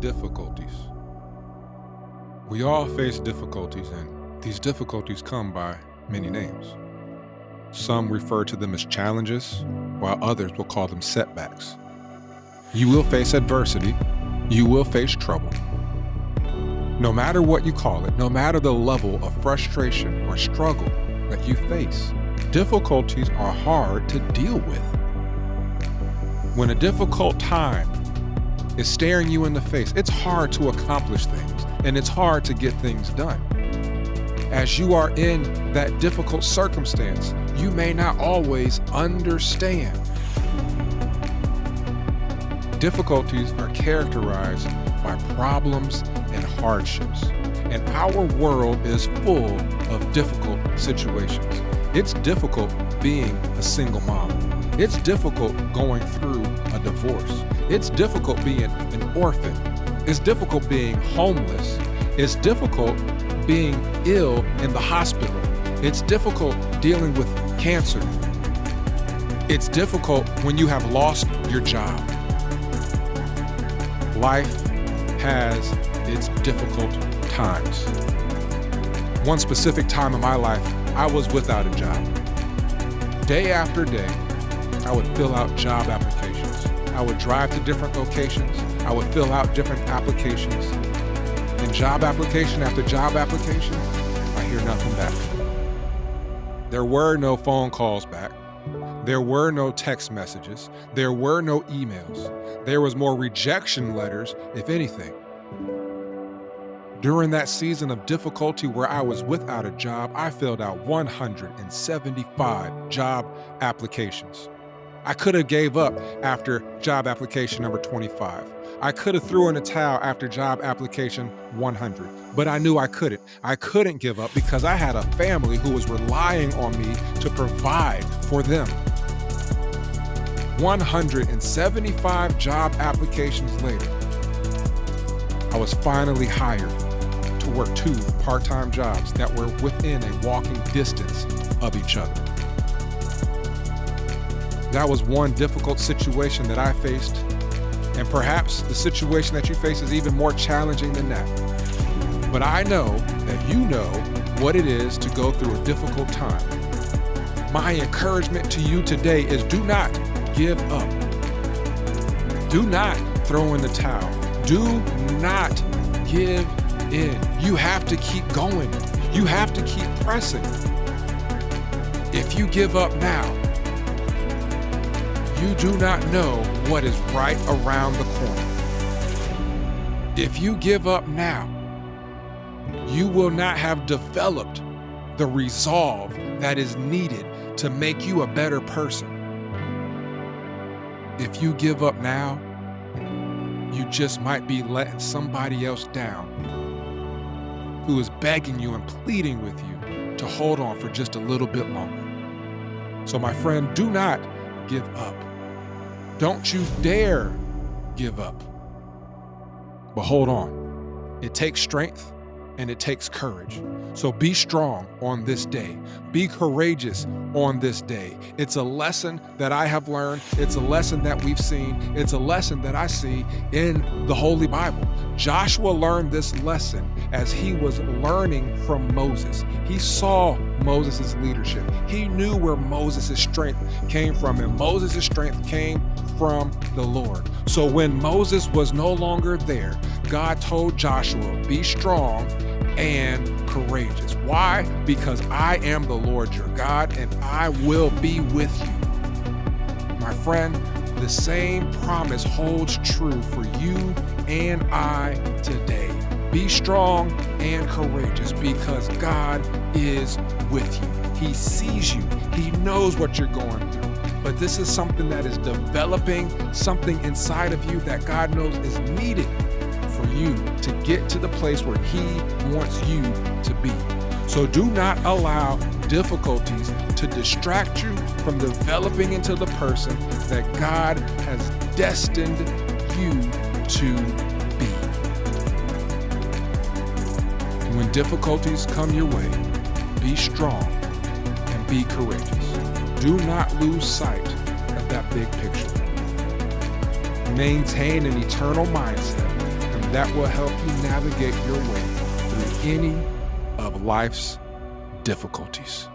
Difficulties. We all face difficulties, and these difficulties come by many names. Some refer to them as challenges, while others will call them setbacks. You will face adversity. You will face trouble. No matter what you call it, no matter the level of frustration or struggle that you face, difficulties are hard to deal with. When a difficult time is staring you in the face, it's hard to accomplish things, and it's hard to get things done. As you are in that difficult circumstance, you may not always understand. Difficulties are characterized by problems and hardships, and our world is full of difficult situations. It's difficult being a single mom. It's difficult going through a divorce. It's difficult being an orphan. It's difficult being homeless. It's difficult being ill in the hospital. It's difficult dealing with cancer. It's difficult when you have lost your job. Life has its difficult times. One specific time in my life, I was without a job. Day after day, I would fill out job applications. I would drive to different locations. I would fill out different applications. And job application after job application, I hear nothing back. There were no phone calls back. There were no text messages. There were no emails. There was more rejection letters, if anything. During that season of difficulty where I was without a job, I filled out 175 job applications. I could have gave up after job application number 25. I could have threw in a towel after job application 100, but I knew I couldn't. I couldn't give up because I had a family who was relying on me to provide for them. 175 job applications later, I was finally hired to work 2 part-time jobs that were within a walking distance of each other. That was one difficult situation that I faced, and perhaps the situation that you face is even more challenging than that. But I know that you know what it is to go through a difficult time. My encouragement to you today is do not give up. Do not throw in the towel. Do not give in. You have to keep going. You have to keep pressing. If you give up now, you do not know what is right around the corner. If you give up now, you will not have developed the resolve that is needed to make you a better person. If you give up now, you just might be letting somebody else down who is begging you and pleading with you to hold on for just a little bit longer. So my friend, do not give up. Don't you dare give up. But hold on. It takes strength and it takes courage. So be strong on this day. Be courageous on this day. It's a lesson that I have learned. It's a lesson that we've seen. It's a lesson that I see in the Holy Bible. Joshua learned this lesson as he was learning from Moses. He saw Moses' leadership. He knew where Moses' strength came from, and Moses' strength came from the Lord. So when Moses was no longer there, God told Joshua, be strong and courageous. Why? Because I am the Lord your God, and I will be with you. My friend, the same promise holds true for you and I today. Be strong and courageous because God is with you. He sees you. He knows what you're going through. But this is something that is developing, something inside of you that God knows is needed for you to get to the place where He wants you to be. So do not allow difficulties to distract you from developing into the person that God has destined you to be. When difficulties come your way, be strong and be courageous. Do not lose sight of that big picture. Maintain an eternal mindset and that will help you navigate your way through any of life's difficulties.